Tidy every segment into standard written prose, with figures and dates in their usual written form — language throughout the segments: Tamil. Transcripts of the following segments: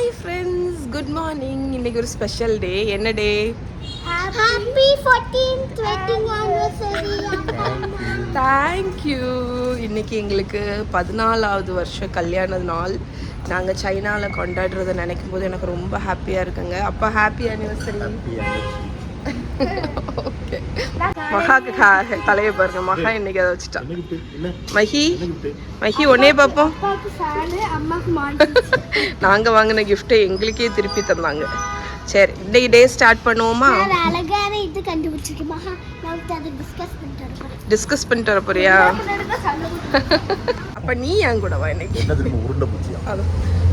Hi friends, good morning. இன்னைக்கு ஒரு ஸ்பெஷல் டே. என்ன day? Happy 14th wedding anniversary. Thank you. இன்னைக்கு எங்களுக்கு 14வது வருஷம் கல்யாண நாள். நாங்கள் சைனாவில் கொண்டாடுறதை நினைக்கும் போது எனக்கு ரொம்ப ஹாப்பியாக இருக்குங்க. அப்போ ஹாப்பி ஆனிவர்சரி. ஓகே, மகாக்கு தலையை பாருங்க. மகா இன்னைக்கு அதை வச்சுட்டான். மஹி ஒன்னே பார்ப்போம். நாங்கள் வாங்கின கிஃப்ட்டை எங்களுக்கே திருப்பி தந்தாங்க. சரி, இன்னைக்கு டே ஸ்டார்ட் பண்ணுவோமா? அழகான இது கண்டுபிடிச்சிருக்கேன் மகா. நான் அதை டிஸ்கஸ் பண்ணிட்டு வர போறியா? அப்போ நீ என் கூட வா.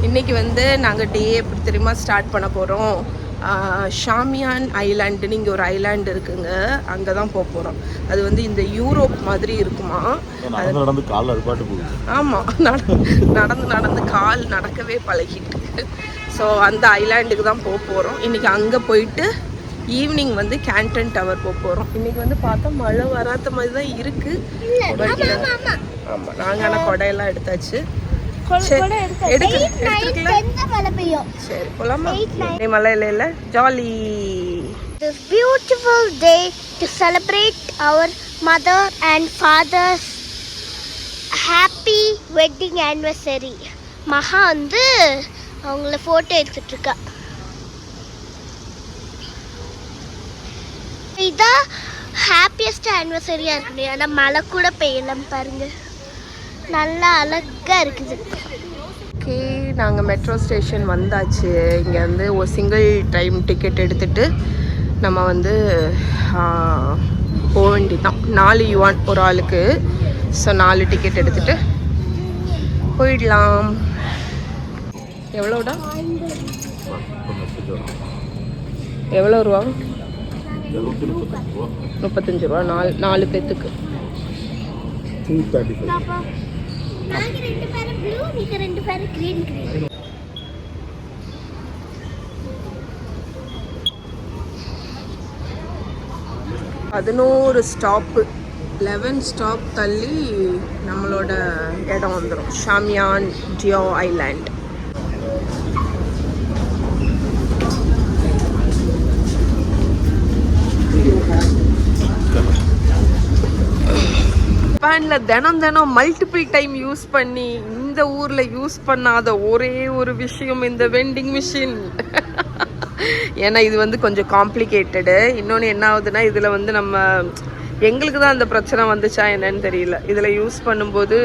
இன்னைக்கு வந்து நாங்கள் டே எப்படி தெரியுமா ஸ்டார்ட் பண்ண போகிறோம்? ஷாமியான் ஐலாண்டுன்னு இங்கே ஒரு ஐலாண்டு இருக்குங்க. அங்கே தான் போக போகிறோம். அது வந்து இந்த யூரோப் மாதிரி இருக்குமா. ஆமாம், நடந்து நடந்து கால் நடக்கவே பழகிட்டு. ஸோ அந்த ஐலாண்டுக்கு தான் போக போகிறோம். இன்றைக்கி அங்கே போயிட்டு ஈவினிங் வந்து கேண்டன் டவர் போக போகிறோம். இன்றைக்கி வந்து பார்த்தா மழை வராத மாதிரி தான் இருக்குது. ஆமாம், நாங்கள் ஆனால் கொடையெல்லாம் எடுத்தாச்சு. சரி, போலாமா? மழை இல்லை, jolly. This beautiful day to celebrate our mother and father's happy wedding anniversary. மகா வந்து அவங்கள ஃபோட்டோ எடுத்துட்டு இருக்கா. இதான் ஹாப்பியஸ்ட் ஆனிவர்சரியாக இருக்குது. ஆனால் மழை கூட பெய்யலாம் பாருங்க, நல்லா அழகாக இருக்குது. ஓகே, நாங்கள் மெட்ரோ ஸ்டேஷன் வந்தாச்சு. இங்கே வந்து ஒரு சிங்கிள் டைம் டிக்கெட் எடுத்துகிட்டு நம்ம வந்து போக வேண்டியதான். 4 யுவான் ஒரு ஆளுக்கு. ஸோ 4 டிக்கெட் எடுத்துகிட்டு போயிடலாம். எவ்வளோடா? எவ்வளோ ரூபா? 35 ரூபா. 4 பேத்துக்கு. நாங்க 2 பேரும் ப்ளூ, நீங்க 2 பேரும் கிரீன். 11 ஸ்டாப்பு, 11 ஸ்டாப் தள்ளி நம்மளோட இடம் வந்துடும். ஷாமியான் ஜியோ ஐலாண்ட். ஜப்பானில் தினம் மல்டிபிள் டைம் யூஸ் பண்ணி இந்த ஊரில் யூஸ் பண்ணாத ஒரே ஒரு விஷயம் இந்த வெண்டிங் மிஷின். ஏன்னா இது வந்து கொஞ்சம் காம்ப்ளிகேட்டடு. இன்னொன்று என்ன ஆகுதுன்னா, இதில் வந்து நம்ம எங்களுக்கு தான் அந்த பிரச்சனை வந்துச்சா என்னன்னு தெரியல. இதில் யூஸ் பண்ணும்போது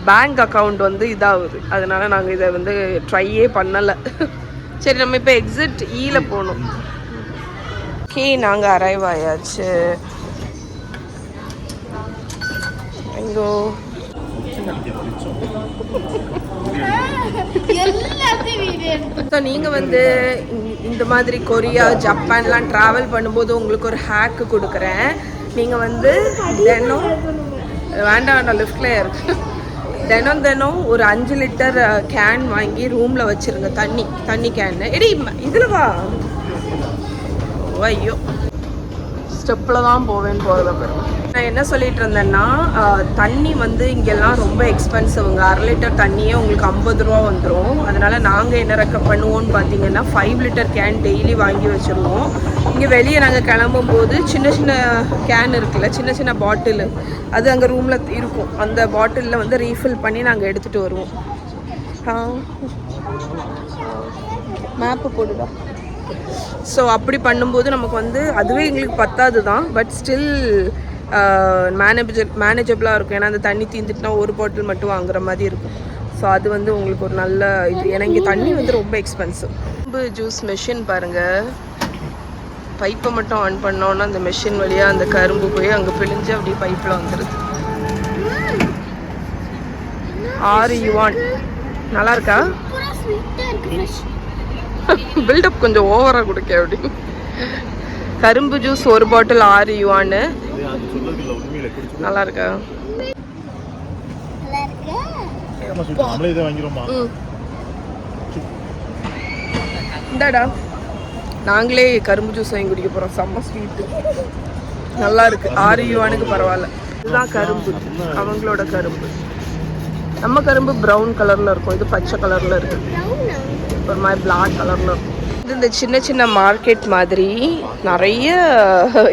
பேங்க் அக்கௌண்ட் வந்து இதாகுது. அதனால நாங்கள் இதை வந்து ட்ரையே பண்ணலை. சரி, நம்ம இப்போ எக்ஸிட் ஈல போகணும். ஓகே, நாங்கள் அரைவ் ஆயாச்சு. நீங்கள் வந்து இந்த மாதிரி கொரியா, ஜப்பான்லாம் ட்ராவல் பண்ணும்போது உங்களுக்கு ஒரு ஹேக்கு கொடுக்குறேன். நீங்கள் வந்து தினம் வேண்டாம் லிஃப்ட்ல இருக்கு. தினம் ஒரு 5 லிட்டர் கேன் வாங்கி ரூமில் வச்சுருங்க. தண்ணி கேன். எடி இதில் வா. ஐயோ, ஸ்டெப்பில் தான் போவேன்னு போகிறத பாருங்க. நான் என்ன சொல்லிட்டு இருந்தேன்னா, தண்ணி வந்து இங்கெல்லாம் ரொம்ப எக்ஸ்பென்சிவ்ங்க. 1/2 லிட்டர் தண்ணியே உங்களுக்கு 50 ரூபா வந்துடும். அதனால் நாங்கள் என்ன ரெக்க பண்ணுவோன்னு பார்த்தீங்கன்னா, 5 லிட்டர் கேன் டெய்லி வாங்கி வச்சுருவோம். இங்கே வெளியே நாங்கள் கிளம்பும்போது சின்ன சின்ன கேன் இருக்குல்ல, சின்ன சின்ன பாட்டிலு, அது அங்கே ரூமில் இருக்கும். அந்த பாட்டிலில் வந்து ரீஃபில் பண்ணி நாங்கள் எடுத்துகிட்டு வருவோம். மேப்பு போடுதா? ஸோ அப்படி பண்ணும்போது நமக்கு வந்து அதுவே எங்களுக்கு பத்தாது தான். பட் ஸ்டில் மேனேஜபிளாக இருக்கும். ஏன்னா அந்த தண்ணி தீர்ந்துட்டுனா ஒரு பாட்டில் மட்டும் வாங்குற மாதிரி இருக்கும். ஸோ அது வந்து உங்களுக்கு ஒரு நல்ல இது. ஏன்னா இங்கே தண்ணி வந்து ரொம்ப எக்ஸ்பென்சிவ். கரும்பு ஜூஸ் மெஷின் பாருங்கள். பைப்பை மட்டும் ஆன் பண்ணோன்னா அந்த மெஷின் வழியாக அந்த கரும்பு போய் அங்கே பிழிஞ்சு அப்படியே பைப்பில் வந்துடுது. 6 யுவான். நல்லா இருக்கா? பில்டப் கொஞ்சம் ஓவராக கொடுக்க. அப்படி கரும்பு ஜூஸ் ஒரு பாட்டில் 6 யுவான்னு. நல்லா இருக்கா? இந்தாடா, நாங்களே கரும்பு ஜூஸ் வாங்கி குடிக்க போகிறோம். செம்ம ஸ்வீட்டு, நல்லா இருக்கு. 6 யுவானுக்கு பரவாயில்ல. இதுதான் கரும்பு, அவங்களோட கரும்பு. நம்ம கரும்பு ப்ரௌன் கலரில் இருக்கும், இது பச்சை கலரில் இருக்குது. ஒரு மாதிரி பிளாக் கலரில் இருக்கும். இந்த சின்ன சின்ன மார்க்கெட் மாதிரி நிறைய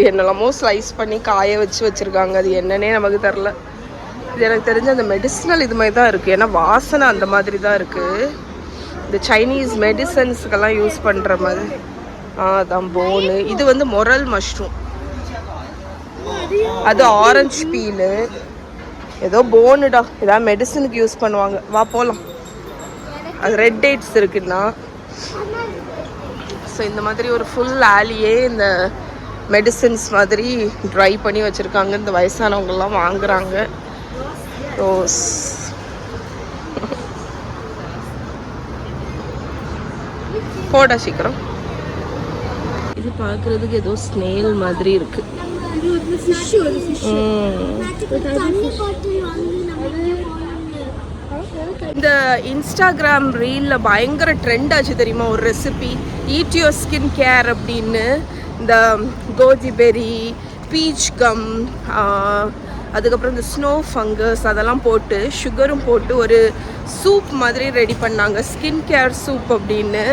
என்னெல்லாமோ ஸ்லைஸ் பண்ணி காய வச்சுருக்காங்க. அது என்னன்னே நமக்கு தெரில. இது எனக்கு தெரிஞ்ச அந்த மெடிசினல் இது மாதிரி தான் இருக்குது. ஏன்னா வாசனை அந்த மாதிரி தான் இருக்குது. இந்த சைனீஸ் மெடிசன்ஸுக்கெல்லாம் யூஸ் பண்ணுற மாதிரி. அதான் போனு. இது வந்து மொரல் மஷ்ரூம், அது ஆரஞ்சு பீலு, ஏதோ போனுடா, ஏதாவது மெடிசனுக்கு யூஸ் பண்ணுவாங்க. வா போகலாம். அது ரெட் டேட்ஸ் இருக்குன்னா. ஸோ இந்த மாதிரி ஒரு ஃபுல் ஆலியே இந்த மெடிசன்ஸ் மாதிரி ட்ரை பண்ணி வச்சுருக்காங்க. இந்த வயசானவங்கெல்லாம் வாங்குறாங்க. ரோஸ் போடா சீக்கிரம். இது பார்க்குறதுக்கு ஏதோ ஸ்னேல் மாதிரி இருக்கு. இந்த இன்ஸ்டாகிராம் ரீலில் பயங்கர ட்ரெண்ட் ஆச்சு தெரியுமா ஒரு recipe, eat your skin care அப்படின்னு. இந்த கோஜி பெரி, பீச் கம், அதுக்கப்புறம் இந்த ஸ்னோ ஃபங்கஸ் அதெல்லாம் போட்டு சுகரும் போட்டு ஒரு சூப் மாதிரி ரெடி பண்ணாங்க, ஸ்கின் கேர் சூப் அப்படின்னு.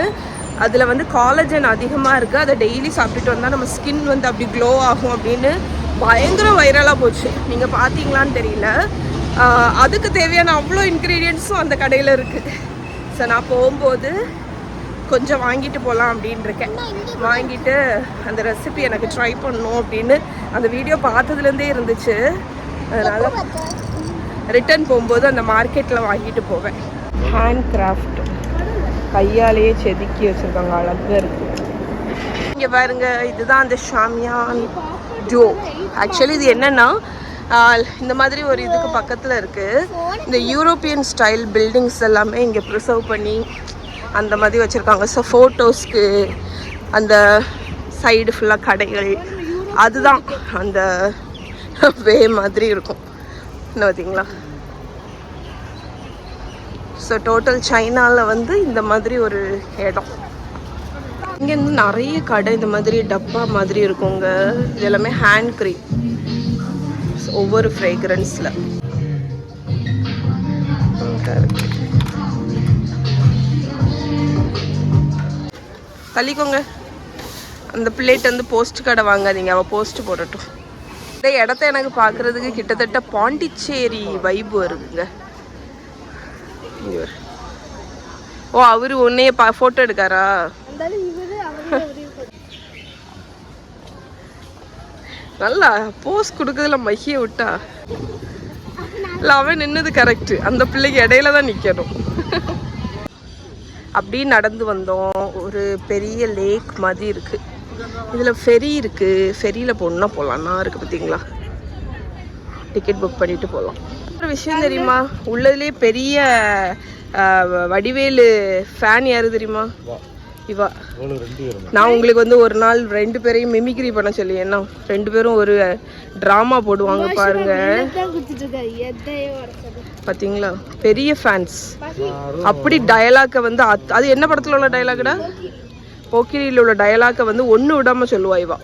அதில் வந்து காலஜன் அதிகமாக இருக்குது. அதை டெய்லி சாப்பிட்டுட்டு வந்தால் நம்ம ஸ்கின் வந்து அப்படி க்ளோ ஆகும் அப்படின்னு பயங்கர வைரலாக போச்சு. நீங்கள் பார்த்தீங்களான்னு தெரியல. அதுக்கு தேவையான அவ்வளோ இன்க்ரீடியன்ட்ஸும் அந்த கடையில் இருக்குது. ஸோ நான் போகும்போது கொஞ்சம் வாங்கிட்டு போகலாம் அப்படின்னு இருக்கேன். வாங்கிட்டு அந்த ரெசிபி எனக்கு ட்ரை பண்ணணும் அப்படின்னு அந்த வீடியோ பார்த்ததுலேருந்தே இருந்துச்சு. அதனால் ரிட்டர்ன் போகும்போது அந்த மார்க்கெட்டில் வாங்கிட்டு போவேன். ஹேண்ட் கிராஃப்ட் கையாலேயே செதுக்கி வச்சுருக்காங்க, அழகாக இருக்குது. இங்கே பாருங்க, இதுதான் அந்த ஷாமியான் ஜோ. ஆக்சுவலி இது என்னென்னா இந்த மாதிரி ஒரு இதுக்கு பக்கத்தில் இருக்குது. இந்த யூரோப்பியன் ஸ்டைல் பில்டிங்ஸ் எல்லாமே இங்கே ப்ரிசர்வ் பண்ணி அந்த மாதிரி வச்சுருக்காங்க. ஸோ ஃபோட்டோஸ்க்கு அந்த சைடு ஃபுல்லாக கடைகள், அதுதான் அந்த வே மாதிரி இருக்கும். என்ன பார்த்தீங்களா? ஸோ டோட்டல் சைனாவில் வந்து இந்த மாதிரி ஒரு இடம். இங்கேருந்து நிறைய கடை இந்த மாதிரி டப்பா மாதிரி இருக்குங்க. இது எல்லாமே ஹேண்ட் க்ரீம், ஒவ்வொரு ஃப்ரேக்ரன்ஸில். தள்ளிக்கோங்க. அந்த பிள்ளைகிட்ட வந்து போஸ்ட் கடை வாங்காதீங்க, அவள் போஸ்ட் போடட்டும். இந்த இடத்த எனக்கு பார்க்குறதுக்கு கிட்டத்தட்ட பாண்டிச்சேரி வைப்பு இருக்குங்க. ஓ, அவரு உன்னைய ஃபோட்டோ எடுக்காரா? நல்லா போஸ் கொடுக்கறதுல மகிய விட்டா இல்லை, அவன் நின்னது கரெக்டு. அந்த பிள்ளைக்கு இடையில தான் நிற்கணும். அப்படி நடந்து வந்தோம். ஒரு பெரிய லேக் மாதிரி இருக்குது. இதில் ஃபெரி இருக்குது. ஃபெரியில் போகணுன்னா போகலாம். நான் இருக்குது பார்த்தீங்களா, டிக்கெட் புக் பண்ணிட்டு போகலாம். ஒரு விஷயம் தெரியுமா, உள்ளதுலேயே பெரிய வடிவேலு ஃபேன் யாரு தெரியுமா? இவா. நான் உங்களுக்கு வந்து ஒரு நாள் 2 பேரையும் மிமிக்ரி பண்ண சொல்லி, என்ன 2 பேரும் ஒரு ட்ராமா போடுவாங்க பாருங்க. பார்த்தீங்களா, பெரிய ஃபேன்ஸ். அப்படி டயலாக்கை வந்து அது என்ன படத்தில் உள்ள டயலாக்டா? போக்கிரியில் உள்ள டயலாக்கை வந்து ஒன்று விடாமல் சொல்லுவா இவா.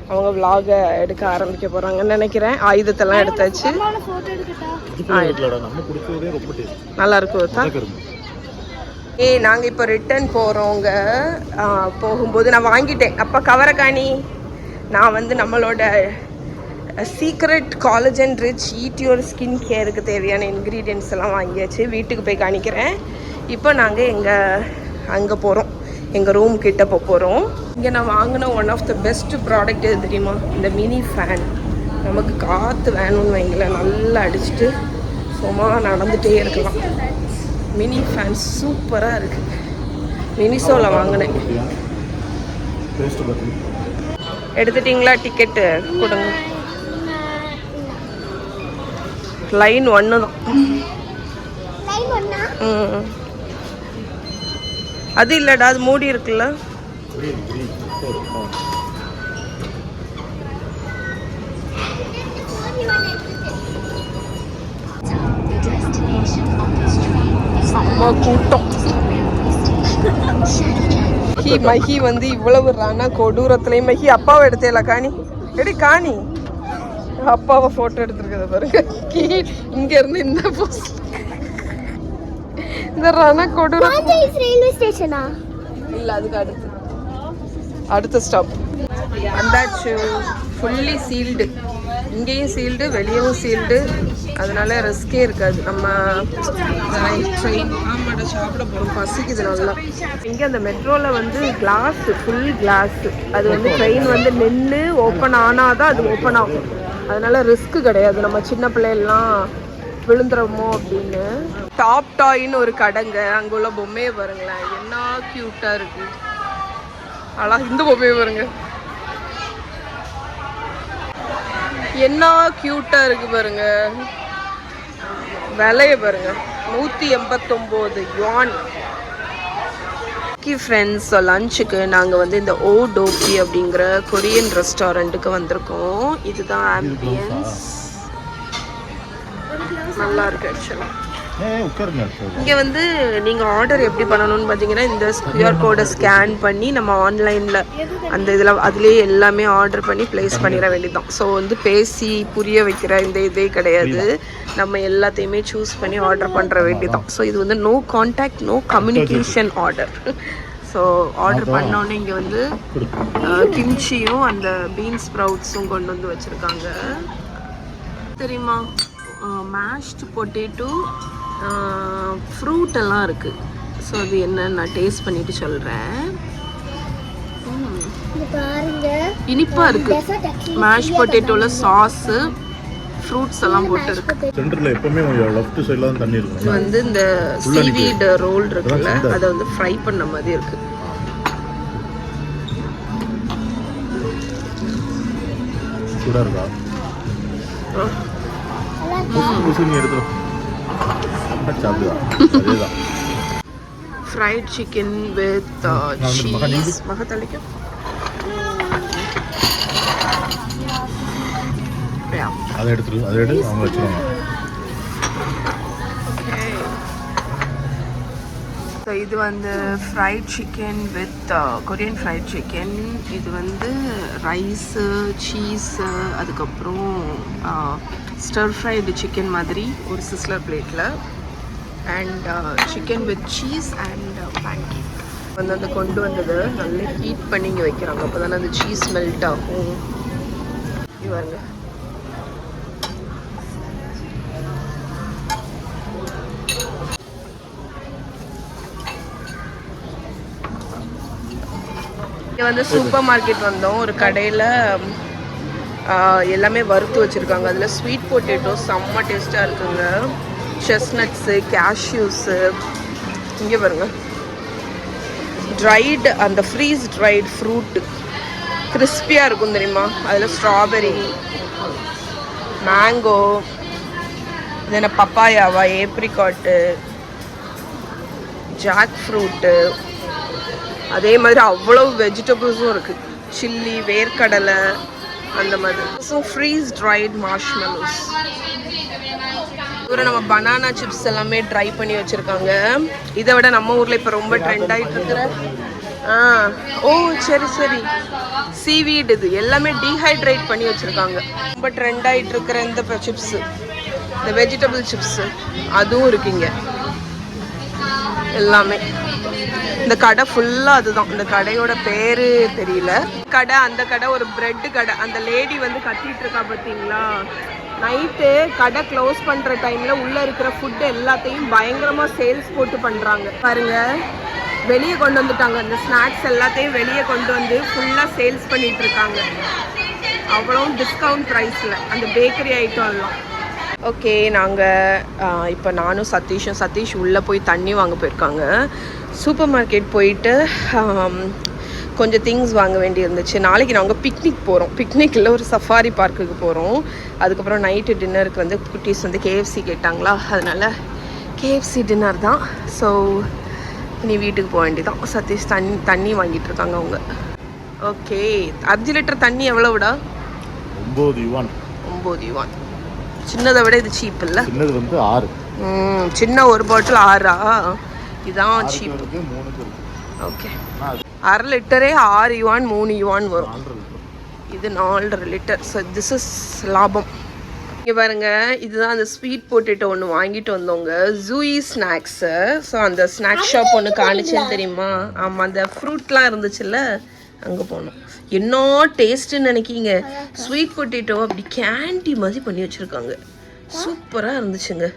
அவங்க விலாக எடுக்க ஆரம்பிக்க போகிறாங்கன்னு நினைக்கிறேன். ஆயுதத்தெல்லாம் எடுத்தாச்சு. நல்லா இருக்கும். நாங்கள் இப்போ ரிட்டர்ன் போகிறோங்க. போகும்போது நான் வாங்கிட்டேன். அப்போ கவரக்காணி நான் வந்து நம்மளோட secret collagen rich eat your skin கேருக்கு தேவையான இன்க்ரீடியன்ட்ஸ் எல்லாம் வாங்கியாச்சு. வீட்டுக்கு போய் காணிக்கிறேன். இப்போ நாங்கள் அங்கே போகிறோம். எங்கள் ரூம் கிட்ட போகிறோம். இங்கே நான் வாங்கின one of the best product எது தெரியுமா? இந்த மினி ஃபேன். நமக்கு காற்று வேணும்னு வைங்கள, நல்லா அடிச்சுட்டு சும்மா நடந்துகிட்டே இருக்கலாம். மினி ஃபேன் சூப்பராக இருக்குது. மினிசோவில் வாங்கினேன். எடுத்துட்டிங்களா? டிக்கெட்டு கொடுங்க. லைன் 1 தான். அது இல்லடா, அது மூடி இருக்குல்ல. கூட்டம். மகி வந்து இவ்வளவு ரானா கொடூரத்துலயும் மகி அப்பாவை எடுத்தேல காணி எடி காணி அப்பாவை போட்டோ எடுத்துருக்கத பாருங்க. இங்க இருந்து இந்த போஸ் இந்த ரண கொடூரம். ரயில்வே ஸ்டேஷனா? இல்ல, அதுக்கு அடுத்த ஸ்டாப் வந்தாச்சு. ஃபுல்லி சீல்டு, இங்கேயும் சீல்டு, வெளியவும் சீல்டு. அதனால ரிஸ்கே இருக்காது. நம்ம ட்ரெயின் ஆமாடா சாப்பிட போகிறோம், பசிக்குது நல்லா. இங்கே அந்த மெட்ரோவில் வந்து கிளாஸ், ஃபுல் கிளாஸ். அது வந்து ட்ரெயின் வந்து நின்று ஓப்பன் ஆனாதான் அது ஓப்பன் ஆகும். அதனால ரிஸ்க்கு கிடையாது. நம்ம சின்ன பிள்ளைகள்லாம் விழுந்துறோமோ அப்படின்னு. டாப் டாய்ன்னு ஒரு கடைங்க, அங்கே உள்ள பொம்மையை பாருங்களேன், என்ன க்யூட்டாக இருக்குது. அழகா இந்த பொம்மையை பாருங்க, என்ன க்யூட்டா இருக்கு பாருங்க. விலைய பாருங்க, 189 yuan. ஃப்ரெண்ட்ஸ், லஞ்சுக்கு நாங்கள் வந்து இந்த ஓ டோக்கி அப்படிங்கிற கொரியன் ரெஸ்டாரண்ட்டுக்கு வந்திருக்கோம். இதுதான் ஆம்பியன்ஸ், நல்லா இருக்கு ஆக்சுவலாக. இங்கே வந்து நீங்கள் ஆர்டர் எப்படி பண்ணணும்னு பார்த்தீங்கன்னா, இந்த QR கோடை ஸ்கேன் பண்ணி நம்ம ஆன்லைனில் அந்த இதில் அதுலேயே எல்லாமே ஆர்டர் பண்ணி ப்ளேஸ் பண்ணிட வேண்டியதான். ஸோ வந்து பேசி புரிய வைக்கிற இந்த இதே கிடையாது, நம்ம எல்லாத்தையுமே சூஸ் பண்ணி ஆர்டர் பண்ணுற வேண்டியதான். ஸோ இது வந்து no contact, no communication order. So order பண்ணோன்னே இங்கே வந்து கிம்ச்சியும் அந்த பீன்ஸ் ஸ்ப்ரவுட்ஸும் கொண்டு வந்து வச்சுருக்காங்க. தெரியுமா, மேஷ்டு பொட்டேட்டோ, ஃப்ரூட் எல்லாம் இருக்குது. ஸோ அது என்னன்னு நான் டேஸ்ட் பண்ணிட்டு சொல்கிறேன். இனிப்பாக இருக்குது. மேஷ் பொட்டேட்டோவில் சாஸு, ஃப்ரூட்ஸ் எல்லாம் போட்டு இருக்கு. சென்டர்ல எப்பவுமே லெஃப்ட் சைடுல தான் தண்ணி இருக்கும். இது வந்து இந்த சீவீட் ரோல் இருக்குல்ல, அதை வந்து ஃப்ரை பண்ண மாதிரி இருக்கு. சூடா இருக்கா? எடுத்து ஃப்ரைட் சிக்கன் வித் சீஸ். மகத்தளிக்கும் அதை எடுத்து அவங்க வச்சுருவாங்க. ஸோ இது வந்து fried chicken with Korean fried chicken. இது வந்து ரைஸு, சீஸு, அதுக்கப்புறம் ஸ்டர் ஃப்ரைடு சிக்கன் மாதிரி ஒரு சிஸ்லர் பிளேட்டில், and chicken with cheese and pancake. வந்து அந்த கொண்டு வந்தது நல்லா ஹீட் பண்ணி இங்கே வைக்கிறாங்க, அப்போ தானே அந்த சீஸ் மெல்ட் ஆகும். இது பாருங்க, இங்கே வந்து சூப்பர் மார்க்கெட் வந்தோம். ஒரு கடையில் எல்லாமே வறுத்து வச்சுருக்காங்க. அதில் ஸ்வீட் பொட்டேட்டோ செம்ம டேஸ்ட்டாக இருக்குங்க. செஸ்நட்ஸு, கேஷ்யூஸு, இங்கே பாருங்க ட்ரைடு, அந்த ஃப்ரீஸ் ட்ரைடு ஃப்ரூட்டு கிறிஸ்பியாக இருக்கும் தெரியுமா. அதில் ஸ்ட்ராபெரி, மேங்கோ, இது என்ன பப்பாயாவா, ஏப்ரிகாட்டு, ஜாக் ஃப்ரூட்டு, அதே மாதிரி அவ்வளோ வெஜிடபிள்ஸும் இருக்குது. சில்லி, வேர்க்கடலை, அந்த மாதிரி. So freeze dried marshmallows. நம்ம பனானா சிப்ஸ் எல்லாமே ட்ரை பண்ணி வச்சுருக்காங்க. இதை விட நம்ம ஊரில் இப்போ ரொம்ப ட்ரெண்ட் ஆகிட்டு இருக்கிற ஓ சரி சரி சீவீட், இது எல்லாமே டீஹைட்ரேட் பண்ணி வச்சுருக்காங்க. ரொம்ப ட்ரெண்ட் ஆகிட்டு இருக்கிற இந்த சிப்ஸு, இந்த வெஜிடபிள் சிப்ஸு, அதுவும் இருக்குங்க எல்லாமே. இந்த கடை ஃபுல்லாக அதுதான். இந்த கடையோட பேர் தெரியல. கடை, அந்த கடை ஒரு பிரெட் கடை. அந்த லேடி வந்து கத்திட்டு இருக்கா பார்த்தீங்களா. நைட்டு கடை க்ளோஸ் பண்ணுற டைமில் உள்ளே இருக்கிற ஃபுட்டு எல்லாத்தையும் பயங்கரமாக சேல்ஸ் போட்டு பண்ணுறாங்க பாருங்க. வெளியே கொண்டு வந்துட்டாங்க, அந்த ஸ்நாக்ஸ் எல்லாத்தையும் வெளியே கொண்டு வந்து ஃபுல்லாக சேல்ஸ் பண்ணிகிட்டு இருக்காங்க. அவ்வளோ டிஸ்கவுண்ட் ப்ரைஸில் அந்த பேக்கரி ஐட்டம் எல்லாம். ஓகே, நாங்கள் இப்போ நானும் சதீஷ் உள்ளே போய் தண்ணி வாங்க போயிருக்காங்க. சூப்பர் மார்க்கெட் போயிட்டு கொஞ்சம் திங்ஸ் வாங்க வேண்டி இருந்துச்சு. நாளைக்கு நாங்கள் பிக்னிக் போகிறோம். பிக்னிக்கில் ஒரு சஃபாரி பார்க்குக்கு போகிறோம். அதுக்கப்புறம் நைட்டு டின்னருக்கு வந்து குட்டீஸ் வந்து KFC கேட்டாங்களா, அதனால் KFC டின்னர் தான். ஸோ இனி வீட்டுக்கு போக வேண்டியதான். சதீஷ் தண்ணி வாங்கிட்டு இருக்காங்க அவங்க. ஓகே, 5 லிட்டர் தண்ணி எவ்வளோடா? 9 yuan. 9 yuan. சின்னதை விட இது சீப் இல்லை? சின்னது வந்து 6. சின்ன ஒரு பாட்டில் 6ஆ? இதான் சீப். ஓகே, 1/2 லிட்டரே 6 yuan, 3 yuan வரும். இது 4.5 லிட்டர். ஸோ திஸ் இஸ் லாபம். இங்கே பாருங்க, இதுதான் அந்த ஸ்வீட் பொட்டேட்டோ ஒன்று வாங்கிட்டு வந்தோங்க, ஜூயி ஸ்நாக்ஸு. ஸோ அந்த ஸ்நாக்ஸ் ஷாப் ஒன்று காணிச்சேன்னு தெரியுமா? ஆமாம், அந்த ஃப்ரூட்லாம் இருந்துச்சுல்ல, அங்கே போனோம். என்ன டேஸ்ட்டுன்னு நினைக்கிங்க, ஸ்வீட் பொட்டேட்டோ அப்படி கேண்டி மாதிரி பண்ணி வச்சுருக்காங்க, சூப்பராக இருந்துச்சுங்க.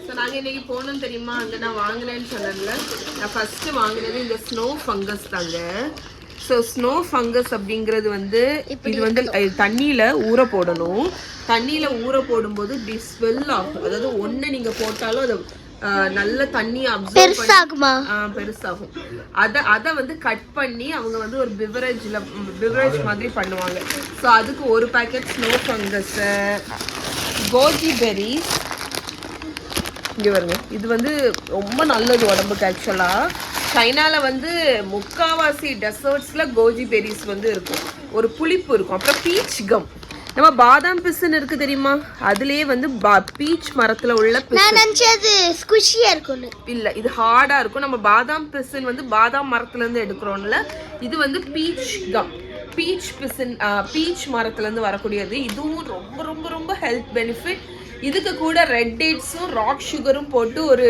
ஸோ நாங்கள் இன்றைக்கி போனோம் தெரியுமா, அங்கே நான் வாங்கினேன்னு சொன்னேன்ல, நான் ஃபஸ்ட்டு வாங்கினது இந்த ஸ்னோ ஃபங்கஸ் தாங்க. ஸோ ஸ்னோ ஃபங்கஸ் அப்படிங்கிறது வந்து இது வந்து தண்ணியில் ஊற போடணும். தண்ணியில் ஊற போடும்போது இப்படி ஸ்வெல் ஆகும். அதாவது ஒன்று நீங்கள் போட்டாலும் அதை நல்ல தண்ணி அப்சர்வ் பெருசாகும். அதை வந்து கட் பண்ணி அவங்க வந்து ஒரு பிவரேஜ் மாதிரி பண்ணுவாங்க. ஸோ அதுக்கு ஒரு packet snow fungus, goji berries. இங்கே வருங்க, இது வந்து ரொம்ப நல்லது உடம்புக்கு. ஆக்சுவலாக சைனாவில் வந்து முக்காவாசி டெசர்ட்ஸில் கோஜி பெரிஸ் வந்து இருக்கும், ஒரு புளிப்பு இருக்கும். அப்புறம் பீச் கம், நம்ம பாதாம் பிசுன்னு இருக்கு தெரியுமா, அதுலேயே வந்து பீச் மரத்தில் உள்ள இல்லை, இது ஹார்டாக இருக்கும். நம்ம பாதாம் பிசுன்னு வந்து பாதாம் மரத்துலேருந்து எடுக்கிறோம்ல, இது வந்து பீச் கம், பீச் பிசின், பீச் மரத்துலேருந்து வரக்கூடியது. இதுவும் ரொம்ப ரொம்ப ரொம்ப ஹெல்த் பெனிஃபிட். இதுக்கு கூட ரெட் டேட்ஸும் ராக் சுகரும் போட்டு ஒரு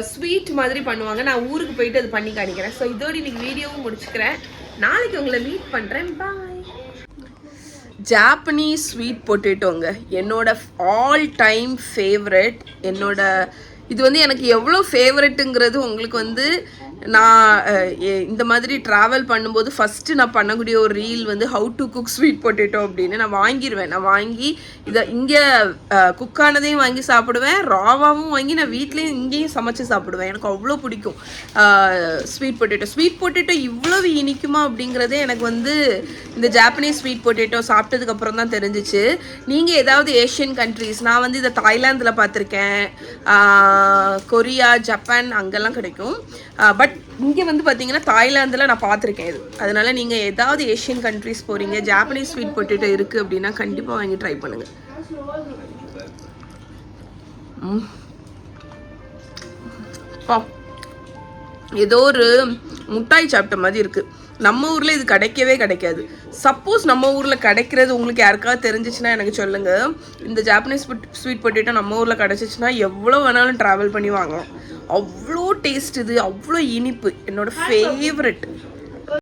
ஸ்வீட் மாதிரி பண்ணுவாங்க. நான் ஊருக்கு போயிட்டு அது பண்ணி காணிக்கிறேன். ஸோ இதோடு இன்னைக்கு வீடியோவும் முடிச்சுக்கிறேன். நாளைக்கு உங்களை மீட் பண்ணுறேன். பாய். ஜாப்பனீஸ் ஸ்வீட் பொட்டேட்டோங்க, என்னோட ஆல் டைம் ஃபேவரட். இது வந்து எனக்கு எவ்வளோ ஃபேவரெட்டுங்கிறது உங்களுக்கு வந்து நான் இந்த மாதிரி ட்ராவல் பண்ணும்போது ஃபஸ்ட்டு நான் பண்ணக்கூடிய ஒரு ரீல் வந்து how to cook sweet potato அப்படின்னு நான் வாங்கிடுவேன். நான் வாங்கி இதை இங்கே குக்கானதையும் வாங்கி சாப்பிடுவேன், ராவாவும் வாங்கி நான் வீட்லேயும் இங்கேயும் சமைச்சு சாப்பிடுவேன். எனக்கு அவ்வளோ பிடிக்கும் ஸ்வீட் பொட்டேட்டோ. ஸ்வீட் பொட்டேட்டோ இவ்வளவு இனிக்குமா அப்படிங்கிறதே எனக்கு வந்து இந்த ஜாப்பனீஸ் ஸ்வீட் பொட்டேட்டோ சாப்பிட்டதுக்கப்புறம் தான் தெரிஞ்சிச்சு. நீங்கள் ஏதாவது ஏஷியன் கண்ட்ரீஸ், நான் வந்து இதை தாய்லாந்தில் பார்த்துருக்கேன், கொரியா, ஜப்பான் அங்கெல்லாம் கிடைக்கும். பட் இங்கே வந்து பார்த்தீங்கன்னா தாய்லாந்தில் நான் பார்த்துருக்கேன் இது. அதனால் நீங்கள் ஏதாவது ஏஷியன் கண்ட்ரிஸ் போகிறீங்க, ஜாப்பனீஸ் ஸ்வீட் பொட்டேட்டோ இருக்குது அப்படின்னா கண்டிப்பாக வாங்கி ட்ரை பண்ணுங்கள். ஏதோ ஒரு முட்டாய் சாப்பிட்ட மாதிரி இருக்குது. நம்ம ஊரில் இது கிடைக்காது. சப்போஸ் நம்ம ஊரில் கிடைக்கிறது உங்களுக்கு யாருக்காவது தெரிஞ்சிச்சுன்னா எனக்கு சொல்லுங்கள். இந்த ஜாப்பனீஸ் ஸ்வீட் பொட்டேட்டோ நம்ம ஊரில் கிடச்சிச்சின்னா எவ்வளோ வேணாலும் ட்ராவல் பண்ணி வாங்கலாம். அவ்வளோ டேஸ்ட், இது அவ்வளோ இனிப்பு, என்னோடய ஃபேவரெட்.